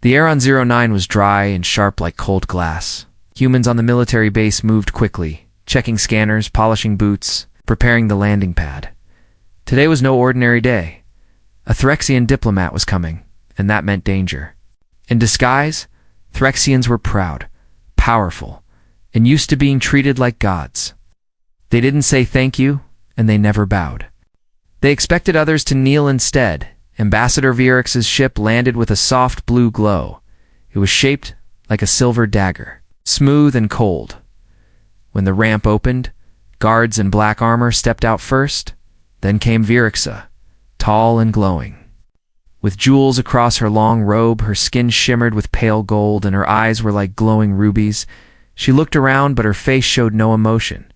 The air on 09 was dry and sharp like cold glass. Humans on the military base moved quickly, checking scanners, polishing boots, preparing the landing pad. Today was no ordinary day. A Threxian diplomat was coming, and that meant danger. In disguise, Threxians were proud, powerful, and used to being treated like gods. They didn't say thank you, and they never bowed. They expected others to kneel instead. Ambassador Vierix's ship landed with a soft blue glow. It was shaped like a silver dagger, smooth and cold. When the ramp opened, guards in black armor stepped out first. Then came Vierixa, tall and glowing. With jewels across her long robe, her skin shimmered with pale gold, and her eyes were like glowing rubies. She looked around, but her face showed no emotion.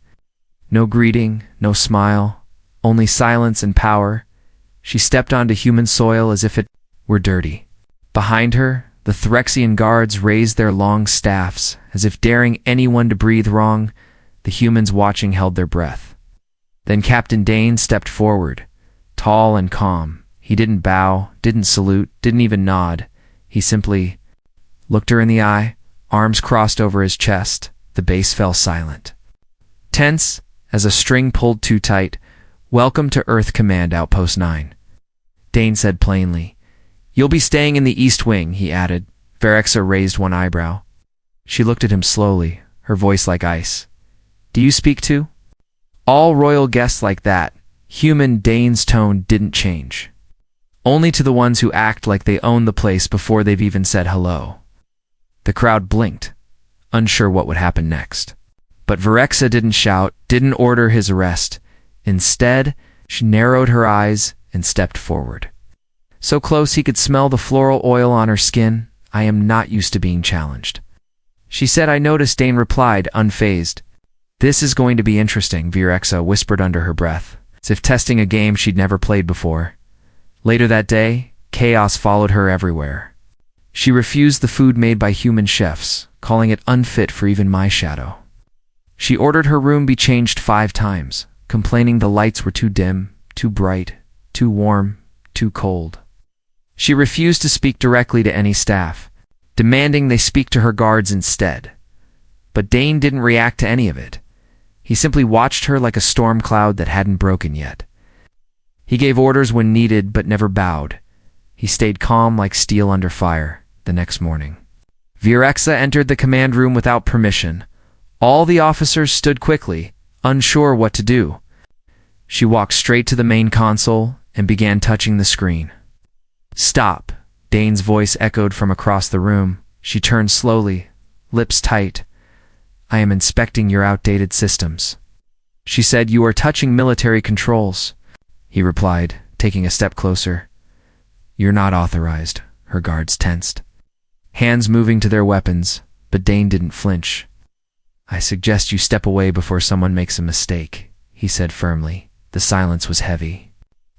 No greeting, no smile, only silence and power. She stepped onto human soil as if it were dirty. Behind her, the Threxian guards raised their long staffs, as if daring anyone to breathe wrong. The humans watching held their breath. Then Captain Dane stepped forward, tall and calm. He didn't bow, didn't salute, didn't even nod. He simply looked her in the eye, arms crossed over his chest. The base fell silent. Tense, as a string pulled too tight. "Welcome to Earth Command Outpost 9. Dane said plainly. "You'll be staying in the East Wing," he added. Virixa raised one eyebrow. She looked at him slowly, her voice like ice. "Do you speak too?" All royal guests like that. Human Dane's tone didn't change. Only to the ones who act like they own the place before they've even said hello. The crowd blinked, unsure what would happen next. But Virixa didn't shout, didn't order his arrest. Instead, she narrowed her eyes and stepped forward. So close he could smell the floral oil on her skin. "I am not used to being challenged," she said. "I noticed," Dane replied, unfazed. "This is going to be interesting," Virixa whispered under her breath, as if testing a game she'd never played before. Later that day, chaos followed her everywhere. She refused the food made by human chefs, calling it unfit for even my shadow. She ordered her room be changed 5 times, complaining the lights were too dim, too bright, too warm, too cold. She refused to speak directly to any staff, demanding they speak to her guards instead. But Dane didn't react to any of it. He simply watched her like a storm cloud that hadn't broken yet. He gave orders when needed, but never bowed. He stayed calm like steel under fire. The next morning, Virixa entered the command room without permission. All the officers stood quickly, unsure what to do. She walked straight to the main console and began touching the screen. "Stop," Dane's voice echoed from across the room. She turned slowly, lips tight. "I am inspecting your outdated systems." She said. "You are touching military controls," he replied, taking a step closer. "You're not authorized." Her guards tensed, hands moving to their weapons, but Dane didn't flinch. "I suggest you step away before someone makes a mistake," he said firmly. The silence was heavy.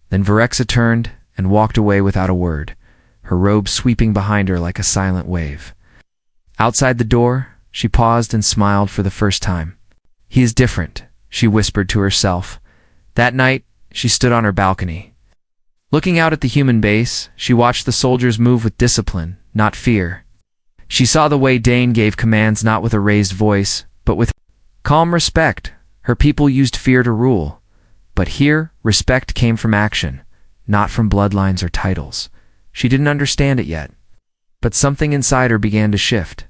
Then Virixa turned and walked away without a word, her robe sweeping behind her like a silent wave. Outside the door, she paused and smiled for the first time. "He is different," she whispered to herself. That night, she stood on her balcony. Looking out at the human base, she watched the soldiers move with discipline, not fear. She saw the way Dane gave commands not with a raised voice, but with calm respect. Her people used fear to rule. But here, respect came from action, not from bloodlines or titles. She didn't understand it yet, but something inside her began to shift.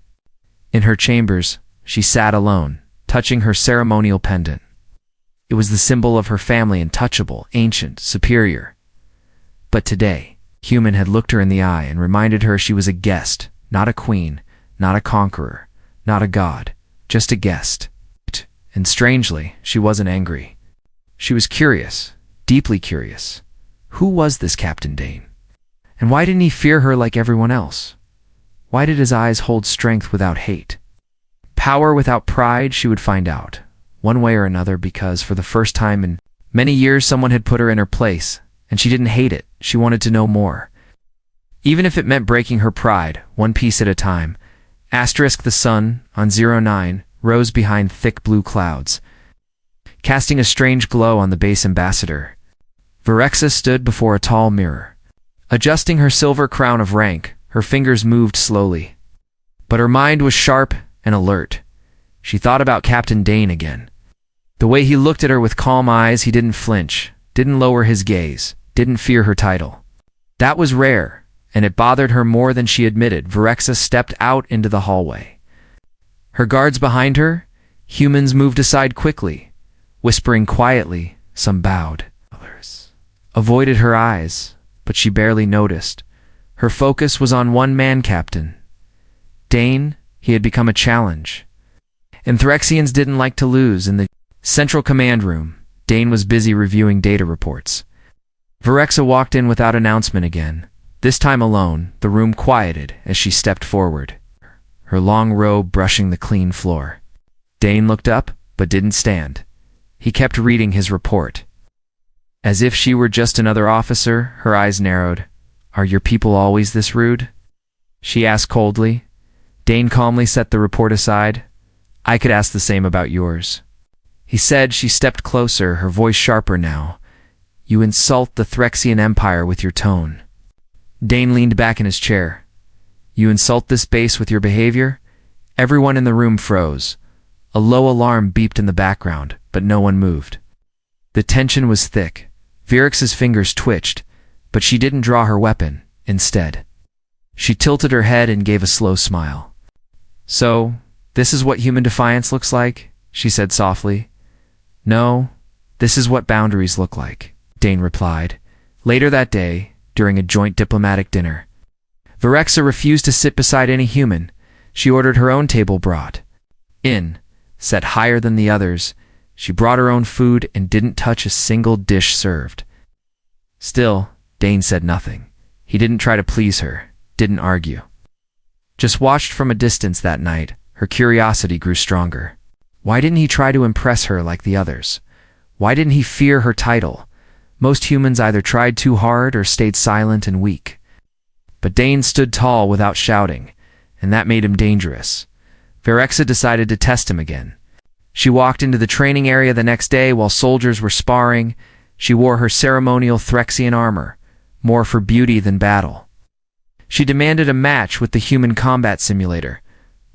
In her chambers, she sat alone, touching her ceremonial pendant. It was the symbol of her family, untouchable, ancient, superior. But today, Human had looked her in the eye and reminded her she was a guest, not a queen, not a conqueror, not a god, just a guest. And strangely, she wasn't angry. She was curious, deeply curious. Who was this Captain Dane? And why didn't he fear her like everyone else? Why did his eyes hold strength without hate? Power without pride, she would find out, one way or another, because for the first time in many years someone had put her in her place, and she didn't hate it. She wanted to know more. Even if it meant breaking her pride, one piece at a time. The sun, on 09, rose behind thick blue clouds, casting a strange glow on the base ambassador. Virixa stood before a tall mirror. Adjusting her silver crown of rank, Her fingers moved slowly. But her mind was sharp and alert. She thought about Captain Dane again. The way he looked at her with calm eyes, he didn't flinch, didn't lower his gaze, didn't fear her title. That was rare, and it bothered her more than she admitted. Virexa stepped out into the hallway. Her guards behind her, humans, moved aside quickly, whispering quietly. Some bowed. Others avoided her eyes, but she barely noticed. Her focus was on one man, Captain Dane. He had become a challenge. And Threxians didn't like to lose. In the central command room, Dane was busy reviewing data reports. Virexa walked in without announcement again. This time alone, the room quieted as she stepped forward, her long robe brushing the clean floor. Dane looked up, but didn't stand. He kept reading his report. As if she were just another officer, her eyes narrowed. "Are your people always this rude?" she asked coldly. Dane calmly set the report aside. "I could ask the same about yours," he said. She stepped closer, her voice sharper now. "You insult the Threxian Empire with your tone." Dane leaned back in his chair. "You insult this base with your behavior?" Everyone in the room froze. A low alarm beeped in the background, but no one moved. The tension was thick. Virex's fingers twitched, but she didn't draw her weapon. Instead, she tilted her head and gave a slow smile. "So, this is what human defiance looks like?" she said softly. "No, this is what boundaries look like," Dane replied. Later that day, during a joint diplomatic dinner, Virexa refused to sit beside any human. She ordered her own table brought in, set higher than the others. She brought her own food and didn't touch a single dish served. Still, Dane said nothing. He didn't try to please her, didn't argue. Just watched from a distance that night. Her curiosity grew stronger. Why didn't he try to impress her like the others? Why didn't he fear her title? Most humans either tried too hard or stayed silent and weak. But Dane stood tall without shouting, and that made him dangerous. Virexa decided to test him again. She walked into the training area the next day while soldiers were sparring. She wore her ceremonial Threxian armor, more for beauty than battle. She demanded a match with the human combat simulator.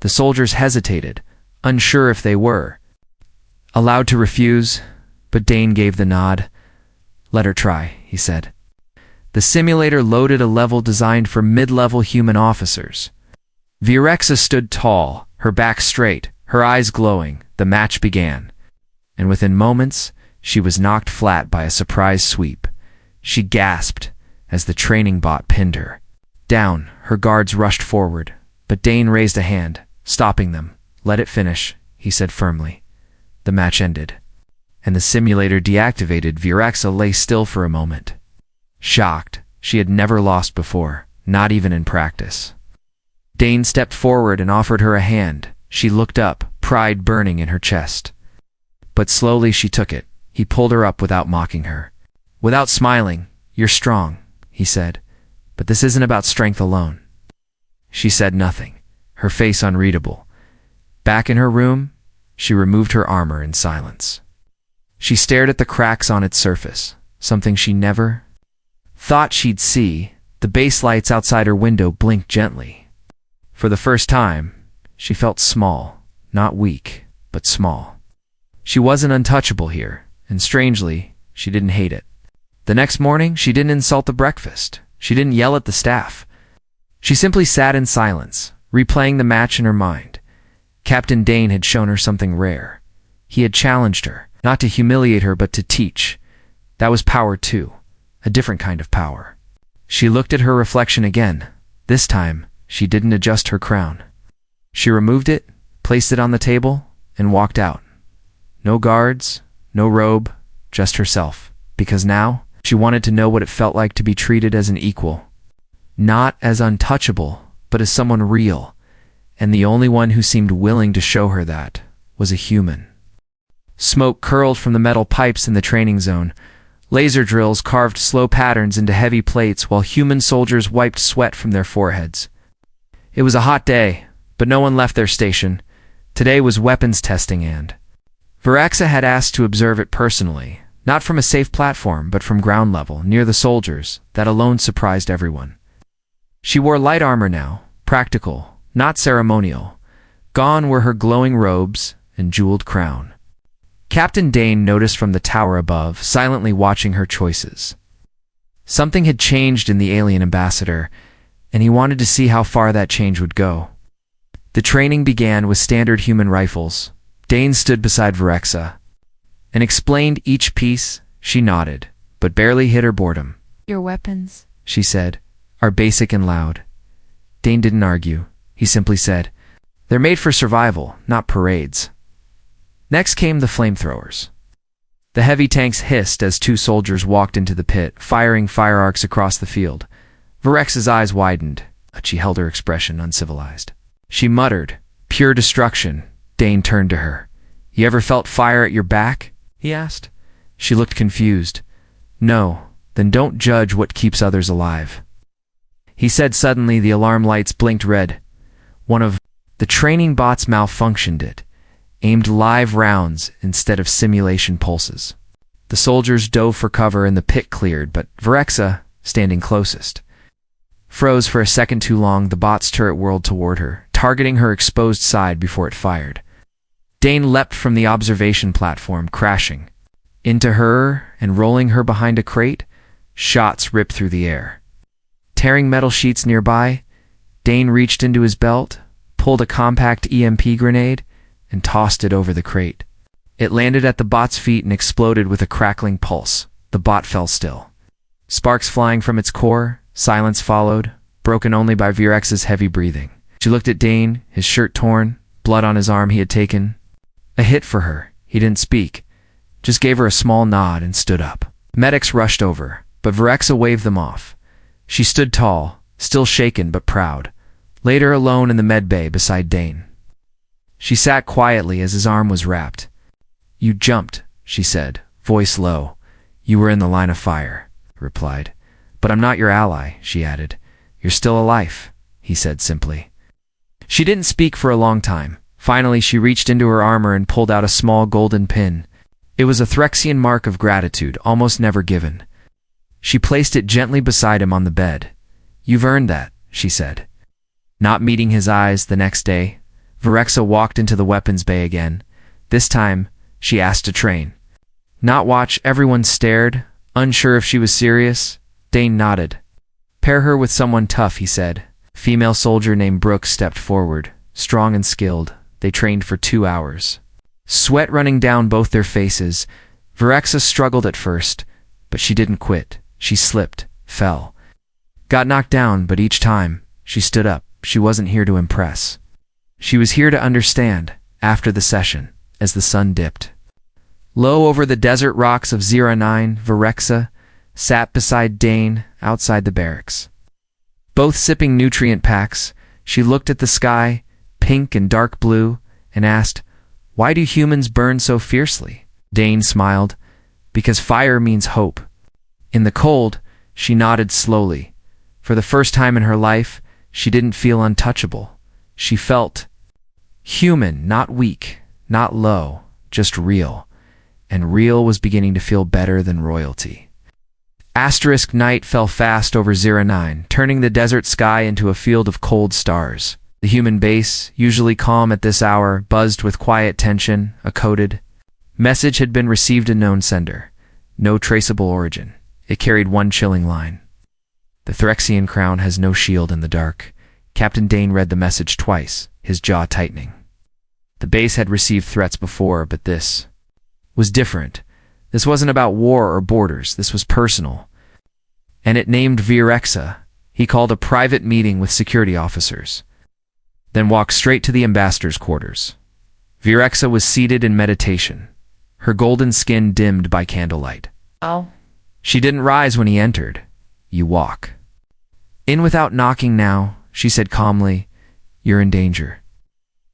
The soldiers hesitated, unsure if they were allowed to refuse, but Dane gave the nod. "Let her try," he said. The simulator loaded a level designed for mid-level human officers. Virexa stood tall, her back straight, her eyes glowing. The match began, and within moments, she was knocked flat by a surprise sweep. She gasped as the training bot pinned her. Down, her guards rushed forward, but Dane raised a hand, stopping them. "Let it finish," he said firmly. The match ended, and the simulator deactivated. Virexa lay still for a moment. Shocked, she had never lost before, not even in practice. Dane stepped forward and offered her a hand. She looked up, pride burning in her chest. But slowly she took it. He pulled her up without mocking her. Without smiling, "You're strong," he said. "But this isn't about strength alone." She said nothing, her face unreadable. Back in her room, she removed her armor in silence. She stared at the cracks on its surface, something she never thought she'd see. The base lights outside her window blinked gently. For the first time, she felt small, not weak, but small. She wasn't untouchable here, and strangely, she didn't hate it. The next morning, she didn't insult the breakfast. She didn't yell at the staff. She simply sat in silence, replaying the match in her mind. Captain Dane had shown her something rare. He had challenged her, not to humiliate her but to teach. That was power too, a different kind of power. She looked at her reflection again. This time, she didn't adjust her crown. She removed it, placed it on the table, and walked out. No guards, no robe, just herself. Because now, she wanted to know what it felt like to be treated as an equal. Not as untouchable, but as someone real. And the only one who seemed willing to show her that was a human. Smoke curled from the metal pipes in the training zone. Laser drills carved slow patterns into heavy plates while human soldiers wiped sweat from their foreheads. It was a hot day, but no one left their station. Today was weapons testing and Virexa had asked to observe it personally, not from a safe platform but from ground level, near the soldiers. That alone surprised everyone. She wore light armor now, practical, not ceremonial. Gone were her glowing robes and jeweled crown. Captain Dane noticed from the tower above, silently watching her choices. Something had changed in the alien ambassador, and he wanted to see how far that change would go. The training began with standard human rifles. Dane stood beside Virexa and explained each piece. She nodded, but barely hid her boredom. Your weapons, she said, are basic and loud. Dane didn't argue. He simply said, they're made for survival, not parades. Next came the flamethrowers. The heavy tanks hissed as two soldiers walked into the pit, firing fire arcs across the field. Virexa's eyes widened, but she held her expression uncivilized. She muttered, pure destruction. Dane turned to her. You ever felt fire at your back? He asked. She looked confused. No, then don't judge what keeps others alive. He said suddenly. The alarm lights blinked red. One of the training bots malfunctioned. It aimed live rounds instead of simulation pulses. The soldiers dove for cover and the pit cleared, but Virexa, standing closest, froze for a second too long. The bot's turret whirled toward her, targeting her exposed side before it fired. Dane leapt from the observation platform, crashing into her and rolling her behind a crate. Shots ripped through the air, tearing metal sheets nearby. Dane reached into his belt, pulled a compact EMP grenade, and tossed it over the crate. It landed at the bot's feet and exploded with a crackling pulse. The bot fell still, sparks flying from its core. Silence followed, broken only by Virexa's heavy breathing. She looked at Dane, his shirt torn, blood on his arm he had taken. A hit for her. He didn't speak, just gave her a small nod and stood up. Medics rushed over, but Virexa waved them off. She stood tall, still shaken but proud, later alone in the med bay beside Dane. She sat quietly as his arm was wrapped. You jumped, she said, voice low. You were in the line of fire, he replied. But I'm not your ally, she added. You're still alive, he said simply. She didn't speak for a long time. Finally, she reached into her armor and pulled out a small golden pin. It was a Threxian mark of gratitude, almost never given. She placed it gently beside him on the bed. You've earned that, she said. Not meeting his eyes the next day, Virexa walked into the weapons bay again. This time, she asked to train. Not watch. Everyone stared, unsure if she was serious. Dane nodded. Pair her with someone tough, he said. A female soldier named Brooke stepped forward, strong and skilled. They trained for 2 hours. Sweat running down both their faces. Virexa struggled at first, but she didn't quit. She slipped, fell, got knocked down, but each time, she stood up. She wasn't here to impress. She was here to understand. After the session, as the sun dipped low over the desert rocks of 09, Virexa sat beside Dane outside the barracks. Both sipping nutrient packs, she looked at the sky, pink and dark blue, and asked, why do humans burn so fiercely? Dane smiled, because fire means hope. In the cold, she nodded slowly. For the first time in her life, she didn't feel untouchable. She felt human, not weak, not low, just real. And real was beginning to feel better than royalty. Asterisk night fell fast over 09, turning the desert sky into a field of cold stars. The human base, usually calm at this hour, buzzed with quiet tension. A coded message had been received, a known sender. No traceable origin. It carried one chilling line. The Threxian crown has no shield in the dark. Captain Dane read the message twice, his jaw tightening. The base had received threats before, but this was different. This wasn't about war or borders. This was personal. And it named Virexa. He called a private meeting with security officers, then walked straight to the ambassador's quarters. Virexa was seated in meditation, her golden skin dimmed by candlelight. Oh. She didn't rise when he entered. You walk in without knocking now, she said calmly. You're in danger.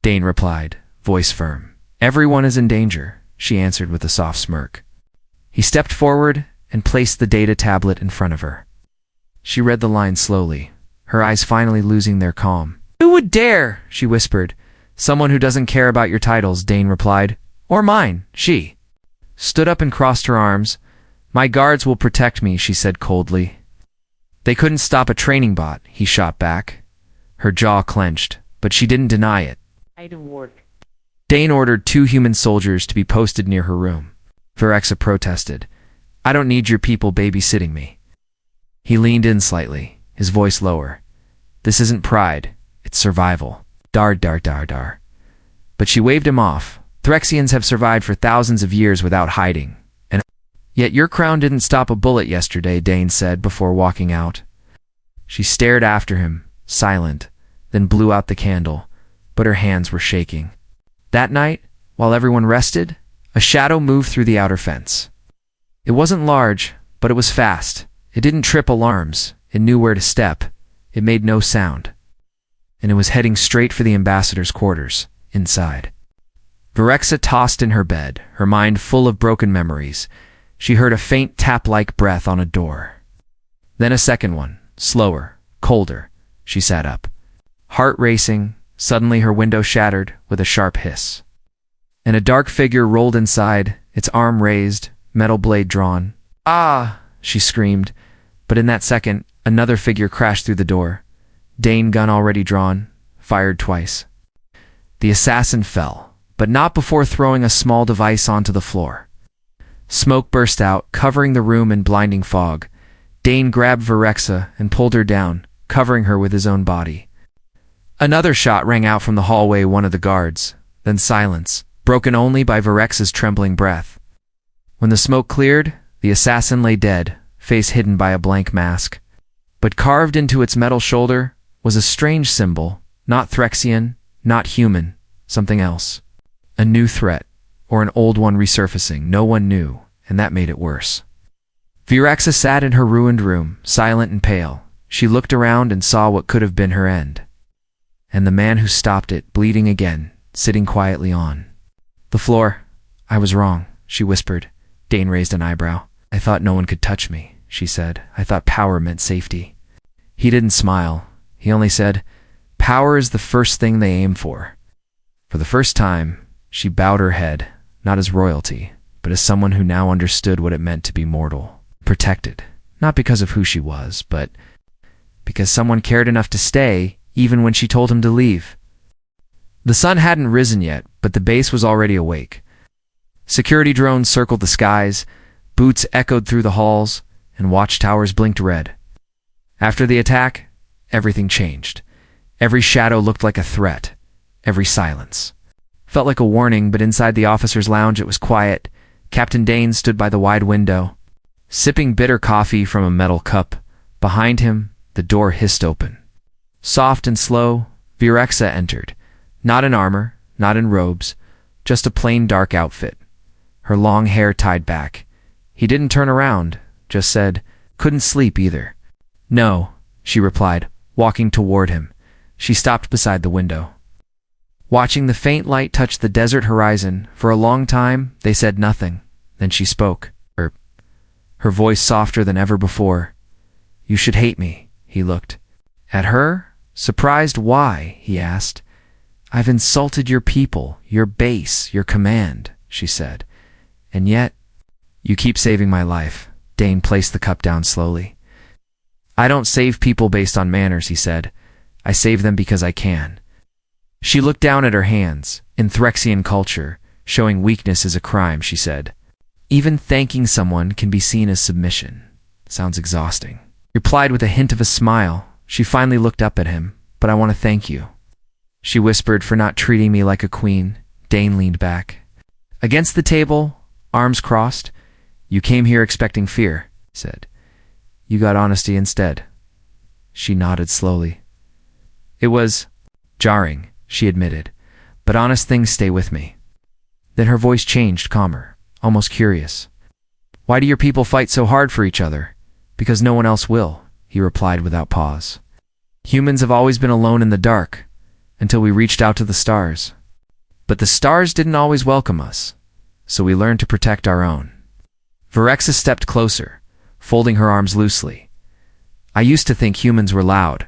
Dane replied, voice firm. Everyone is in danger, she answered with a soft smirk. He stepped forward and placed the data tablet in front of her. She read the line slowly, her eyes finally losing their calm. Who would dare? She whispered. Someone who doesn't care about your titles, Dane replied. Or mine, she stood up and crossed her arms. My guards will protect me, she said coldly. They couldn't stop a training bot, he shot back. Her jaw clenched, but she didn't deny it. I don't work. Dane ordered 2 human soldiers to be posted near her room. Virexa protested. I don't need your people babysitting me. He leaned in slightly, his voice lower. This isn't pride, it's survival. Dar. But she waved him off. Threxians have survived for thousands of years without hiding. And yet your crown didn't stop a bullet yesterday, Dane said before walking out. She stared after him, silent, then blew out the candle, but her hands were shaking. That night, while everyone rested, a shadow moved through the outer fence. It wasn't large, but it was fast. It didn't trip alarms. It knew where to step. It made no sound. And it was heading straight for the ambassador's quarters, inside. Virexa tossed in her bed, her mind full of broken memories. She heard a faint tap-like breath on a door. Then a second one, slower, colder. She sat up. Heart racing, suddenly her window shattered with a sharp hiss. And a dark figure rolled inside, its arm raised, metal blade drawn. Ah! She screamed. But in that second, another figure crashed through the door. Dane, gun already drawn, fired twice. The assassin fell, but not before throwing a small device onto the floor. Smoke burst out, covering the room in blinding fog. Dane grabbed Virexa and pulled her down, covering her with his own body. Another shot rang out from the hallway, one of the guards, then silence, broken only by Virexa's trembling breath. When the smoke cleared, the assassin lay dead, face hidden by a blank mask. But carved into its metal shoulder was a strange symbol, not Threxian, not human, something else. A new threat, or an old one resurfacing, no one knew, and that made it worse. Virexa sat in her ruined room, silent and pale. She looked around and saw what could have been her end. And the man who stopped it, bleeding again, sitting quietly on the floor. I was wrong, she whispered. Dane raised an eyebrow. I thought no one could touch me, she said. I thought power meant safety. He didn't smile. He only said, power is the first thing they aim for. For the first time, she bowed her head, not as royalty, but as someone who now understood what it meant to be mortal. Protected, not because of who she was, but because someone cared enough to stay, even when she told him to leave. The sun hadn't risen yet, but the base was already awake. Security drones circled the skies, boots echoed through the halls, and watchtowers blinked red. After the attack, everything changed. Every shadow looked like a threat. Every silence felt like a warning, but inside the officer's lounge it was quiet. Captain Dane stood by the wide window, sipping bitter coffee from a metal cup. Behind him, the door hissed open. Soft and slow, Virexa entered. Not in armor, not in robes, just a plain dark outfit. Her long hair tied back. He didn't turn around, just said, couldn't sleep either. No, she replied, walking toward him. She stopped beside the window. Watching the faint light touch the desert horizon, for a long time, they said nothing. Then she spoke, her voice softer than ever before. You should hate me, he looked. At her? Surprised why, he asked. I've insulted your people, your base, your command, she said. And yet, you keep saving my life. Dane placed the cup down slowly. I don't save people based on manners, he said. I save them because I can. She looked down at her hands. In Threxian culture, showing weakness is a crime, she said. Even thanking someone can be seen as submission. Sounds exhausting. He replied with a hint of a smile. She finally looked up at him. But I want to thank you. She whispered, for not treating me like a queen. Dane leaned back. Against the table, arms crossed. You came here expecting fear, he said. You got honesty instead. She nodded slowly. It was jarring, she admitted, but honest things stay with me. Then her voice changed, calmer, almost curious. Why do your people fight so hard for each other? Because no one else will, he replied without pause. Humans have always been alone in the dark, until we reached out to the stars. But the stars didn't always welcome us, so we learned to protect our own. Virexa stepped closer, folding her arms loosely. I used to think humans were loud,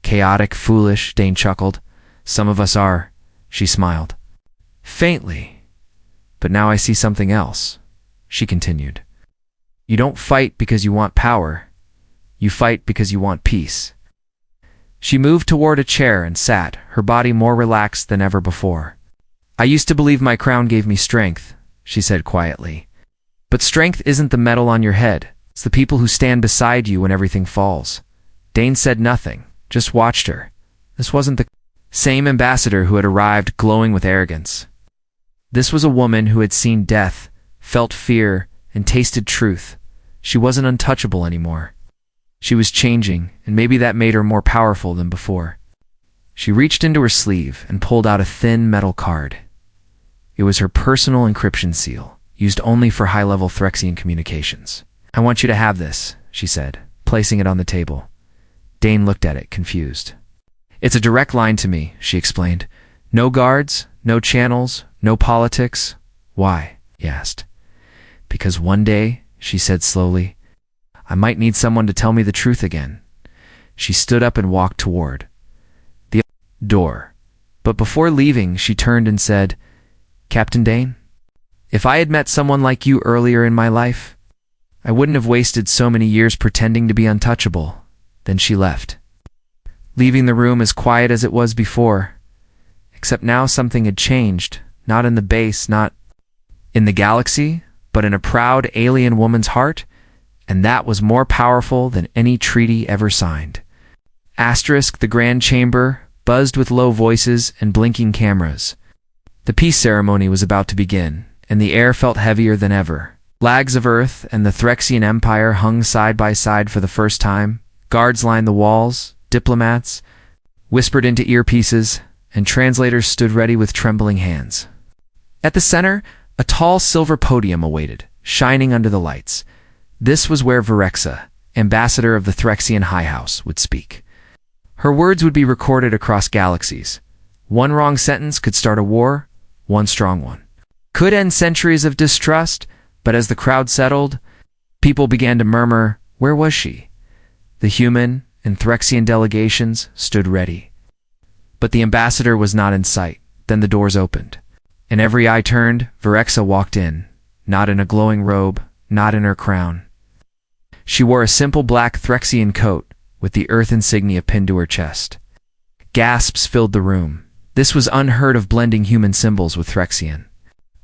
chaotic, foolish, Dane chuckled. Some of us are, she smiled. Faintly. But now I see something else, she continued. You don't fight because you want power. You fight because you want peace. She moved toward a chair and sat, her body more relaxed than ever before. I used to believe my crown gave me strength, she said quietly. But strength isn't the medal on your head. It's the people who stand beside you when everything falls. Dane said nothing, just watched her. This wasn't the same ambassador who had arrived glowing with arrogance. This was a woman who had seen death, felt fear, and tasted truth. She wasn't untouchable anymore. She was changing, and maybe that made her more powerful than before. She reached into her sleeve and pulled out a thin metal card. It was her personal encryption seal, used only for high-level Threxian communications. I want you to have this, she said, placing it on the table. Dane looked at it, confused. It's a direct line to me, she explained. No guards, no channels, no politics. Why? He asked. Because one day, she said slowly, I might need someone to tell me the truth again. She stood up and walked toward the door. But before leaving, she turned and said, Captain Dane, if I had met someone like you earlier in my life, I wouldn't have wasted so many years pretending to be untouchable. Then she left, leaving the room as quiet as it was before. Except now something had changed, not in the base, not in the galaxy, but in a proud alien woman's heart, and that was more powerful than any treaty ever signed. Asterisk, the Grand Chamber buzzed with low voices and blinking cameras. The peace ceremony was about to begin, and the air felt heavier than ever. Flags of Earth and the Threxian Empire hung side by side for the first time. Guards lined the walls, diplomats whispered into earpieces, and translators stood ready with trembling hands. At the center, a tall silver podium awaited, shining under the lights. This was where Virexa, ambassador of the Threxian High House, would speak. Her words would be recorded across galaxies. One wrong sentence could start a war, one strong one could end centuries of distrust, but as the crowd settled, people began to murmur, where was she? The human and Threxian delegations stood ready. But the ambassador was not in sight. Then the doors opened, and every eye turned. Virexa walked in, not in a glowing robe, not in her crown. She wore a simple black Threxian coat with the Earth insignia pinned to her chest. Gasps filled the room. This was unheard of, blending human symbols with Threxian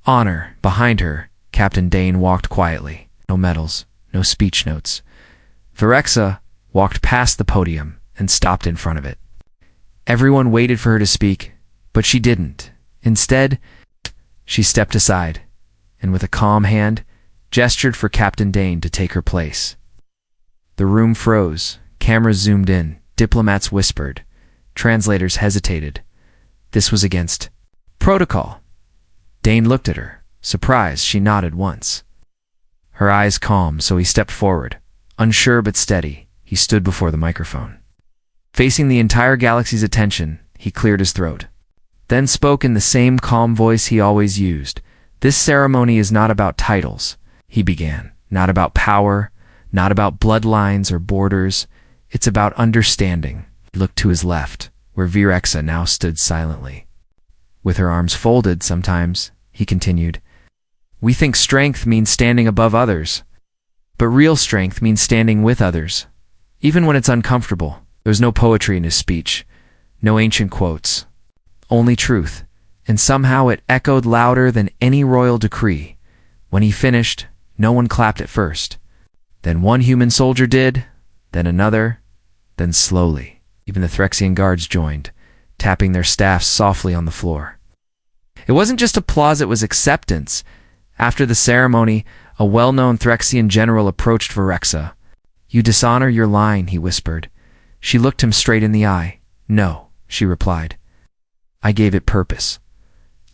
honor. Behind her, Captain Dane walked quietly. No medals, no speech notes. Virexa walked past the podium and stopped in front of it. Everyone waited for her to speak, but she didn't. Instead, she stepped aside, and with a calm hand, gestured for Captain Dane to take her place. The room froze. Cameras zoomed in. Diplomats whispered. Translators hesitated. This was against protocol. Dane looked at her. Surprised, she nodded once. Her eyes calmed, so he stepped forward. Unsure but steady, he stood before the microphone. Facing the entire galaxy's attention, he cleared his throat. Then spoke in the same calm voice he always used. This ceremony is not about titles, he began. Not about power, not about bloodlines or borders. It's about understanding. He looked to his left, where Virexa now stood silently. With her arms folded sometimes, he continued, we think strength means standing above others, but real strength means standing with others, even when it's uncomfortable. There was no poetry in his speech, no ancient quotes, only truth, and somehow it echoed louder than any royal decree. When he finished, no one clapped at first. Then one human soldier did, then another, then slowly, even the Threxian guards joined, tapping their staffs softly on the floor. It wasn't just applause, it was acceptance. After the ceremony, a well-known Threxian general approached Virexa. You dishonor your line, he whispered. She looked him straight in the eye. No, she replied. I gave it purpose.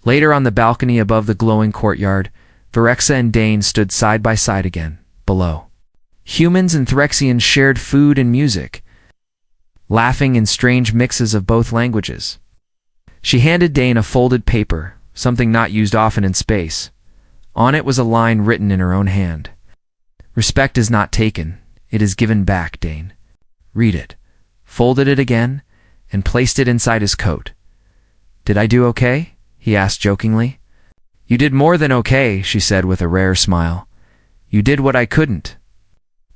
Later, on the balcony above the glowing courtyard, Virexa and Dane stood side by side again, below. Humans and Threxians shared food and music, laughing in strange mixes of both languages. She handed Dane a folded paper, something not used often in space. On it was a line written in her own hand. Respect is not taken, it is given back, Dane. Read it. Folded it again, and placed it inside his coat. Did I do okay? He asked jokingly. You did more than okay, she said with a rare smile. You did what I couldn't.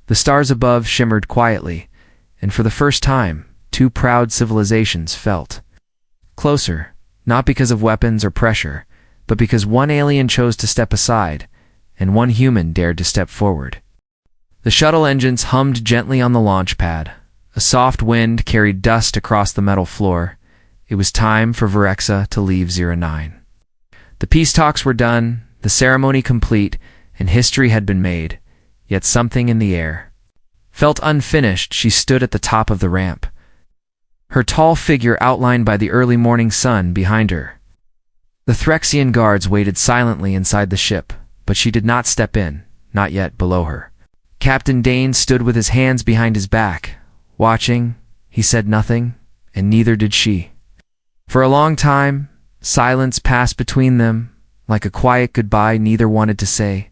The stars above shimmered quietly, and for the first time, two proud civilizations felt closer, not because of weapons or pressure, but because one alien chose to step aside, and one human dared to step forward. The shuttle engines hummed gently on the launch pad. A soft wind carried dust across the metal floor. It was time for Varexa to leave 09. The peace talks were done, the ceremony complete, and history had been made, yet something in the air felt unfinished. She stood at the top of the ramp, her tall figure outlined by the early morning sun behind her. The Threxian guards waited silently inside the ship, but she did not step in, not yet below her. Captain Dane stood with his hands behind his back, watching. He said nothing, and neither did she. For a long time, silence passed between them, like a quiet goodbye neither wanted to say.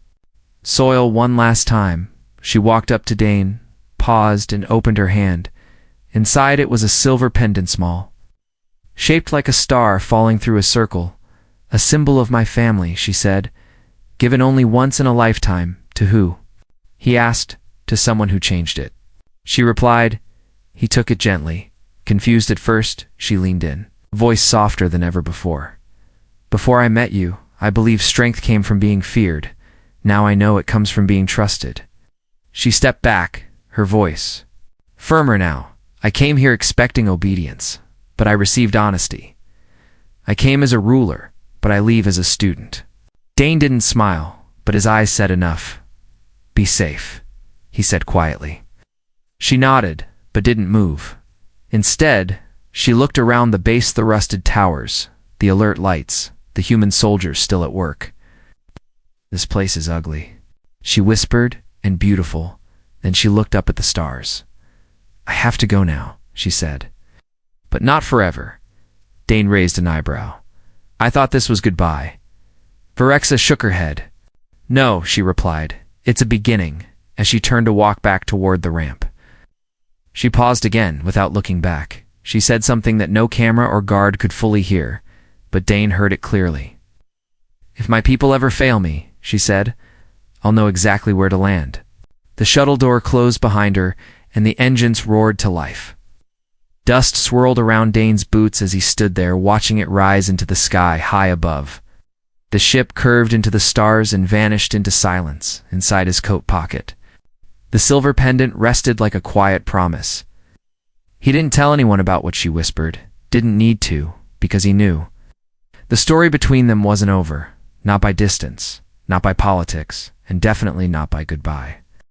Soil one last time. She walked up to Dane, paused, and opened her hand. Inside it was a silver pendant, small, shaped like a star falling through a circle. A symbol of my family, she said. Given only once in a lifetime. To who? He asked. To someone who changed it. She replied. He took it gently. Confused at first, she leaned in, voice softer than ever before. Before I met you, I believed strength came from being feared. Now I know it comes from being trusted. She stepped back, her voice firmer now. I came here expecting obedience, but I received honesty. I came as a ruler, but I leave as a student. Dane didn't smile, but his eyes said enough. Be safe, he said quietly. She nodded, but didn't move. Instead, she looked around the base, the rusted towers, the alert lights, the human soldiers still at work. This place is ugly, she whispered, and beautiful. Then she looked up at the stars. I have to go now, she said. But not forever. Dane raised an eyebrow. I thought this was goodbye. Varexa shook her head. No, she replied. It's a beginning, as she turned to walk back toward the ramp. She paused again, without looking back. She said something that no camera or guard could fully hear, but Dane heard it clearly. If my people ever fail me, she said, I'll know exactly where to land. The shuttle door closed behind her, and the engines roared to life. Dust swirled around Dane's boots as he stood there, watching it rise into the sky high above. The ship curved into the stars and vanished into silence inside his coat pocket. The silver pendant rested like a quiet promise. He didn't tell anyone about what she whispered, didn't need to, because he knew. The story between them wasn't over, not by distance, not by politics, and definitely not by goodbye.